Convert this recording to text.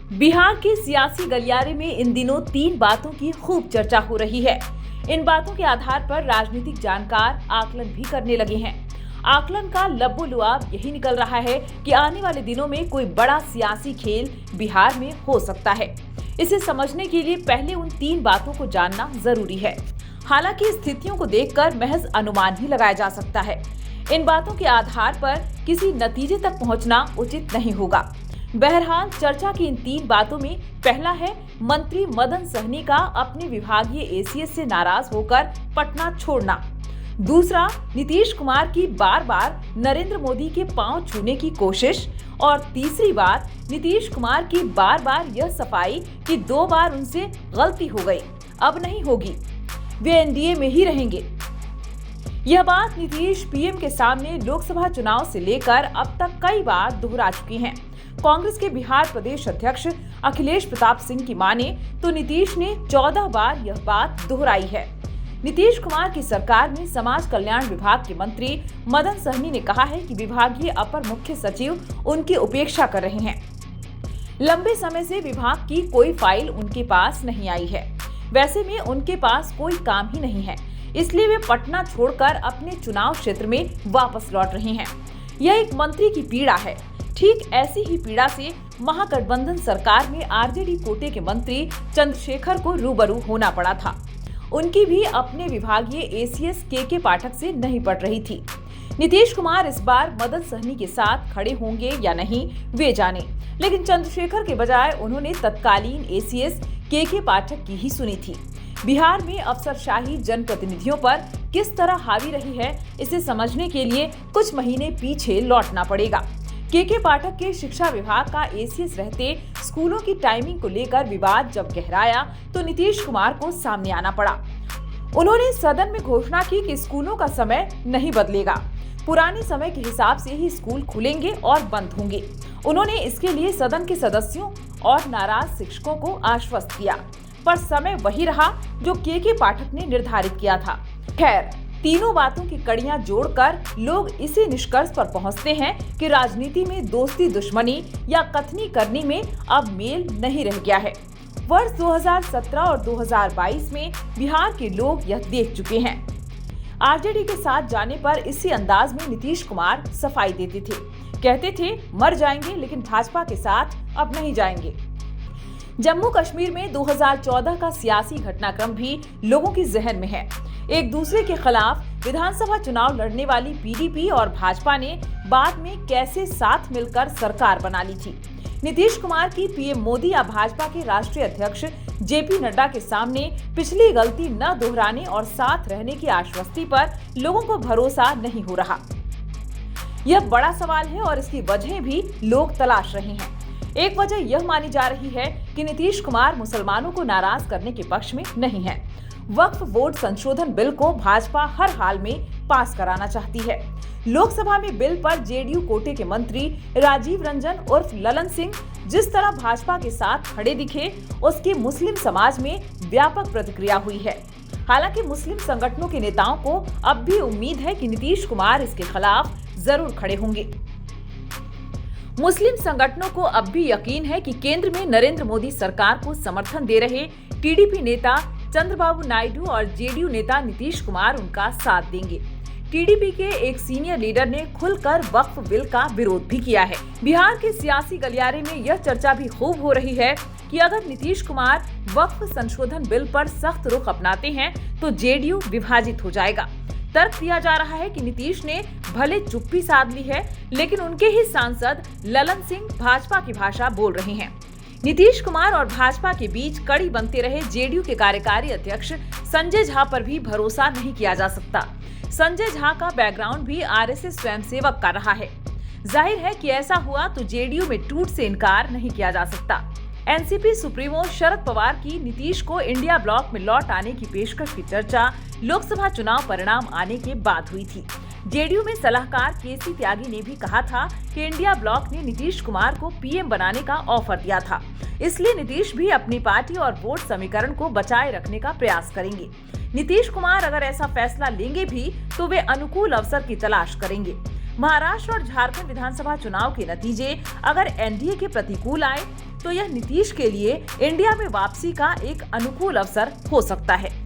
बिहार के सियासी गलियारे में इन दिनों 3 बातों की खूब चर्चा हो रही है। इन बातों के आधार पर राजनीतिक जानकार आकलन भी करने लगे हैं। आकलन का लब्बो-लुआब यही निकल रहा है कि आने वाले दिनों में कोई बड़ा सियासी खेल बिहार में हो सकता है। इसे समझने के लिए पहले उन 3 बातों को जानना जरूरी है। हालांकि स्थितियों को देखकर महज अनुमान ही लगाया जा सकता है। इन बातों के आधार पर किसी नतीजे तक पहुंचना उचित नहीं होगा। बहरहाल चर्चा की इन 3 बातों में पहला है मंत्री मदन सहनी का अपने विभागीय एसीएस से नाराज होकर पटना छोड़ना। दूसरा, नीतीश कुमार की बार-बार नरेंद्र मोदी के पांव छूने की कोशिश। और तीसरी बात, नीतीश कुमार की बार-बार यह सफाई कि 2 बार उनसे गलती हो गई, अब नहीं होगी, वे एनडीए में ही रहेंगे। यह बात नीतीश पीएम के सामने लोकसभा चुनाव से लेकर अब तक कई बार दोहरा चुकी हैं। कांग्रेस के बिहार प्रदेश अध्यक्ष अखिलेश प्रताप सिंह की माने तो नीतीश ने 14 बार यह बात दोहराई है। नीतीश कुमार की सरकार में समाज कल्याण विभाग के मंत्री मदन सहनी ने कहा है कि विभागीय अपर मुख्य सचिव उनकी उपेक्षा कर रहे हैं। लंबे समय से विभाग की कोई फाइल उनके पास नहीं आई है। वैसे में उनके पास कोई काम ही नहीं है, इसलिए वे पटना छोड़कर अपने चुनाव क्षेत्र में वापस लौट रहे हैं। यह एक मंत्री की पीड़ा है। ठीक ऐसी ही पीड़ा से महागठबंधन सरकार में आरजेडी कोटे के मंत्री चंद्रशेखर को रूबरू होना पड़ा था। उनकी भी अपने विभागीय एसीएस के पाठक से नहीं पड़ रही थी। नीतीश कुमार इस बार मदन सहनी के साथ खड़े होंगे या नहीं वे जाने, लेकिन चंद्रशेखर के बजाय उन्होंने तत्कालीन एसीएस के पाठक की ही सुनी थी। बिहार में अफसरशाही जनप्रतिनिधियों पर किस तरह हावी रही है, इसे समझने के लिए कुछ महीने पीछे लौटना पड़ेगा। के पाठक के शिक्षा विभाग का एसीएस रहते स्कूलों की टाइमिंग को लेकर विवाद जब गहराया तो नीतीश कुमार को सामने आना पड़ा। उन्होंने सदन में घोषणा की कि स्कूलों का समय नहीं बदलेगा, पुराने समय के हिसाब से ही स्कूल खुलेंगे और बंद होंगे। उन्होंने इसके लिए सदन के सदस्यों और नाराज शिक्षकों को आश्वस्त किया, पर समय वही रहा जो के पाठक ने निर्धारित किया था। खैर, तीनों बातों की कड़ियां जोड़कर लोग इसी निष्कर्ष पर पहुंचते हैं कि राजनीति में दोस्ती दुश्मनी या कथनी करनी में अब मेल नहीं रह गया है। वर्ष 2017 और 2022 में बिहार के लोग यह देख चुके हैं। आरजेडी के साथ जाने पर इसी अंदाज में नीतीश कुमार सफाई देते थे, कहते थे मर जाएंगे लेकिन भाजपा के साथ अब नहीं जाएंगे। जम्मू कश्मीर में 2014 का सियासी घटनाक्रम भी लोगों की जहन में है। एक दूसरे के खिलाफ विधानसभा चुनाव लड़ने वाली पीडीपी और भाजपा ने बाद में कैसे साथ मिलकर सरकार बना ली थी। नीतीश कुमार की पीएम मोदी या भाजपा के राष्ट्रीय अध्यक्ष जेपी नड्डा के सामने पिछली गलती न दोहराने और साथ रहने की आश्वस्ति पर लोगों को भरोसा नहीं हो रहा। यह बड़ा सवाल है और इसकी वजह भी लोग तलाश रहे हैं। एक वजह यह मानी जा रही है कि नीतीश कुमार मुसलमानों को नाराज करने के पक्ष में नहीं है। वक्फ बोर्ड संशोधन बिल को भाजपा हर हाल में पास कराना चाहती है। लोकसभा में बिल पर जेडीयू कोटे के मंत्री राजीव रंजन उर्फ ललन सिंह जिस तरह भाजपा के साथ खड़े दिखे, उसकी मुस्लिम समाज में व्यापक प्रतिक्रिया हुई है। हालांकि मुस्लिम संगठनों के नेताओं को अब भी उम्मीद है कि नीतीश कुमार इसके खिलाफ जरूर खड़े होंगे। मुस्लिम संगठनों को अब भी यकीन है कि केंद्र में नरेंद्र मोदी सरकार को समर्थन दे रहे टीडीपी नेता चंद्रबाबू नायडू और जेडीयू नेता नीतीश कुमार उनका साथ देंगे। टीडीपी के एक सीनियर लीडर ने खुलकर वक्फ बिल का विरोध भी किया है। बिहार के सियासी गलियारे में यह चर्चा भी खूब हो रही है कि अगर नीतीश कुमार वक्फ संशोधन बिल पर सख्त रुख अपनाते हैं तो जेडीयू विभाजित हो जाएगा। तर्क दिया जा रहा है कि नीतीश ने भले चुप्पी साध ली है, लेकिन उनके ही सांसद ललन सिंह भाजपा की भाषा बोल रहे हैं। नीतीश कुमार और भाजपा के बीच कड़ी बनते रहे जेडीयू के कार्यकारी अध्यक्ष संजय झा पर भी भरोसा नहीं किया जा सकता। संजय झा का बैकग्राउंड भी आरएसएस स्वयंसेवक का रहा है। जाहिर है कि ऐसा हुआ तो जेडीयू में टूट से इनकार नहीं किया जा सकता। एनसीपी सुप्रीमो शरद पवार की नीतीश को इंडिया ब्लॉक में लौट आने की पेशकश की चर्चा लोकसभा चुनाव परिणाम आने के बाद हुई थी। जेडीयू में सलाहकार केसी त्यागी ने भी कहा था कि इंडिया ब्लॉक ने नीतीश कुमार को पीएम बनाने का ऑफर दिया था, इसलिए नीतीश भी अपनी पार्टी और वोट समीकरण को बचाए रखने का प्रयास करेंगे। नीतीश कुमार अगर ऐसा फैसला लेंगे भी तो वे अनुकूल अवसर की तलाश करेंगे। महाराष्ट्र और झारखंड विधानसभा चुनाव के नतीजे अगर एनडीए के प्रतिकूल आए तो यह नीतीश के लिए इंडिया में वापसी का एक अनुकूल अवसर हो सकता है।